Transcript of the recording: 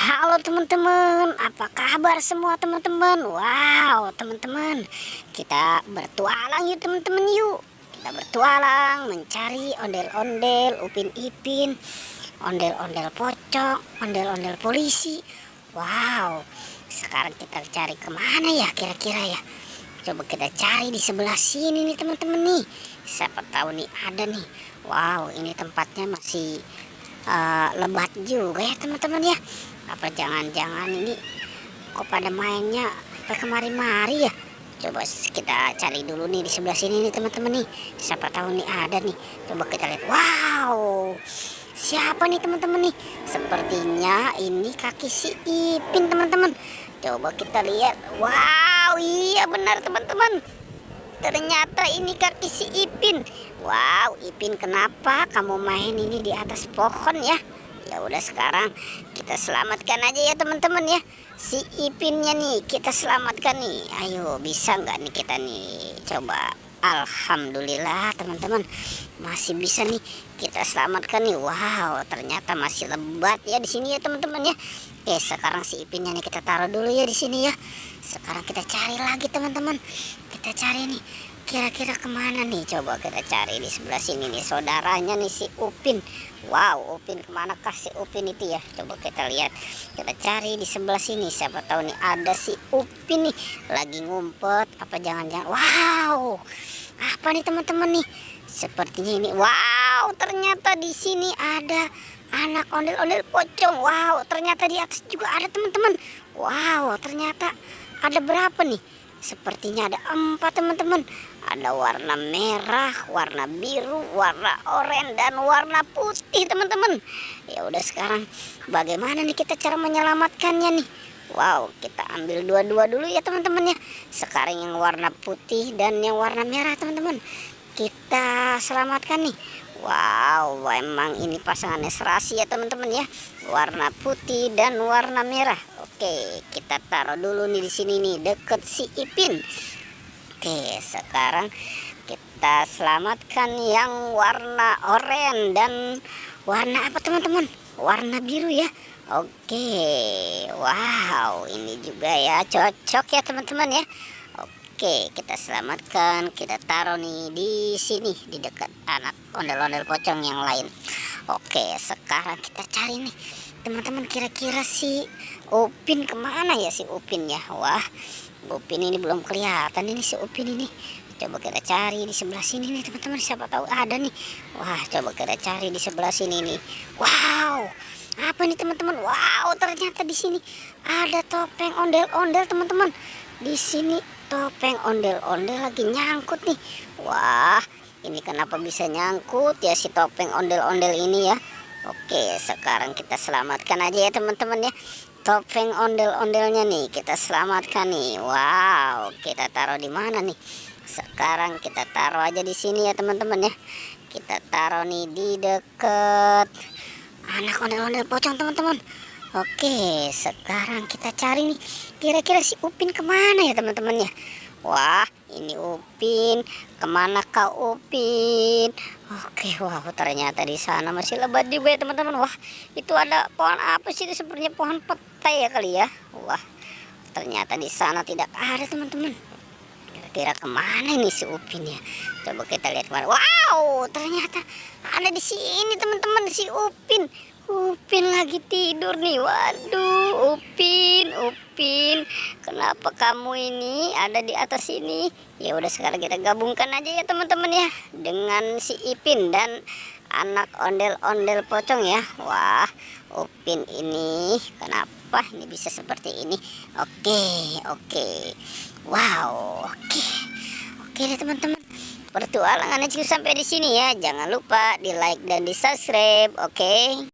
Halo teman-teman, apa kabar semua teman-teman? Wow, teman-teman, kita bertualang yuk teman-teman yuk. Kita bertualang mencari ondel-ondel, upin ipin, ondel-ondel pocong, ondel-ondel polisi. Wow, sekarang kita cari kemana ya kira-kira ya? Coba kita cari di sebelah sini nih teman-teman nih. Siapa tahu nih ada nih. Wow, ini tempatnya masih lebat juga ya teman-teman ya. Apa jangan-jangan ini kok pada mainnya kemari-mari ya? Coba kita cari dulu nih di sebelah sini nih teman-teman nih. Siapa tahu nih ada nih. Coba kita lihat. Wow, siapa nih teman-teman nih? Sepertinya ini kaki si Ipin teman-teman. Coba kita lihat. Wow, iya benar teman-teman. Ternyata ini kaki si Ipin. Wow, Ipin, kenapa kamu main ini di atas pohon ya? Ya udah, sekarang kita selamatkan aja ya teman-teman ya. Si Ipinnya nih kita selamatkan nih. Ayo, bisa nggak nih kita nih? Coba. Alhamdulillah teman-teman, masih bisa nih kita selamatkan nih. Wow, ternyata masih lebat ya di sini ya teman-teman ya. Oke, sekarang si Ipinnya nih kita taruh dulu ya di sini ya. Sekarang kita cari lagi teman-teman. Kita cari nih, kira-kira kemana nih? Coba kita cari di sebelah sini nih, saudaranya nih si Upin. Wow, Upin kemanakah si Upin itu ya? Coba kita lihat, kita cari di sebelah sini. Siapa tahu nih ada si Upin nih lagi ngumpet. Apa jangan-jangan? Wow, apa nih teman-teman nih? Sepertinya ini. Wow, ternyata di sini ada anak ondel-ondel pocong. Wow, ternyata di atas juga ada teman-teman. Wow, ternyata ada berapa nih? Sepertinya ada 4 teman-teman. Ada warna merah, warna biru, warna oranye, dan warna putih teman-teman. Ya udah, sekarang bagaimana nih kita cara menyelamatkannya nih? Wow, kita ambil dua-dua dulu ya teman-teman ya. Sekarang yang warna putih dan yang warna merah teman-teman, kita selamatkan nih. Wow, emang ini pasangannya serasi ya teman-teman ya. Warna putih dan warna merah. Oke, kita taruh dulu nih di sini nih, deket si Ipin. Oke, sekarang kita selamatkan yang warna oranye dan warna apa teman-teman? Warna biru ya. Oke, wow, ini juga ya cocok ya teman-teman ya. Oke, kita selamatkan, kita taruh nih di sini, di dekat anak ondel-ondel pocong yang lain. Oke, sekarang kita cari nih teman-teman, kira-kira si Upin kemana ya si Upin ya? Wah, Upin ini belum kelihatan ini si Upin ini. Coba kita cari di sebelah sini nih teman-teman, siapa tahu ada nih. Wah, coba kita cari di sebelah sini nih. Wow, apa nih teman-teman? Wow, ternyata di sini ada topeng ondel-ondel teman-teman. Di sini topeng ondel-ondel lagi nyangkut nih. Wah, ini kenapa bisa nyangkut ya si topeng ondel-ondel ini ya? Oke, sekarang kita selamatkan aja ya teman-teman ya. Topeng ondel-ondelnya nih kita selamatkan nih. Wow, kita taruh di mana nih? Sekarang kita taruh aja di sini ya teman-teman ya. Kita taruh nih di deket anak ondel-ondel pocong teman-teman. Oke, sekarang kita cari nih, kira-kira si Upin kemana ya teman-teman ya? Wah, ini Upin, kemana kau Upin? Oke, wow, ternyata di sana masih lebat juga ya teman-teman. Wah, itu ada pohon apa sih? Itu sepertinya pohon petai ya kali ya. Wah, ternyata di sana tidak ada teman-teman. Kira-kira kemana ini si Upin ya? Coba kita lihat kemana. Wow, ternyata ada di sini teman-teman si Upin. Upin lagi tidur nih. Waduh, Upin, kenapa kamu ini ada di atas sini? Ya udah, sekarang kita gabungkan aja ya teman-teman ya dengan si Ipin dan anak ondel-ondel pocong ya. Wah, Upin ini kenapa ini bisa seperti ini? Oke. Wow, oke deh teman-teman. Pertualangannya cukup sampai di sini ya. Jangan lupa di like dan di subscribe. Oke.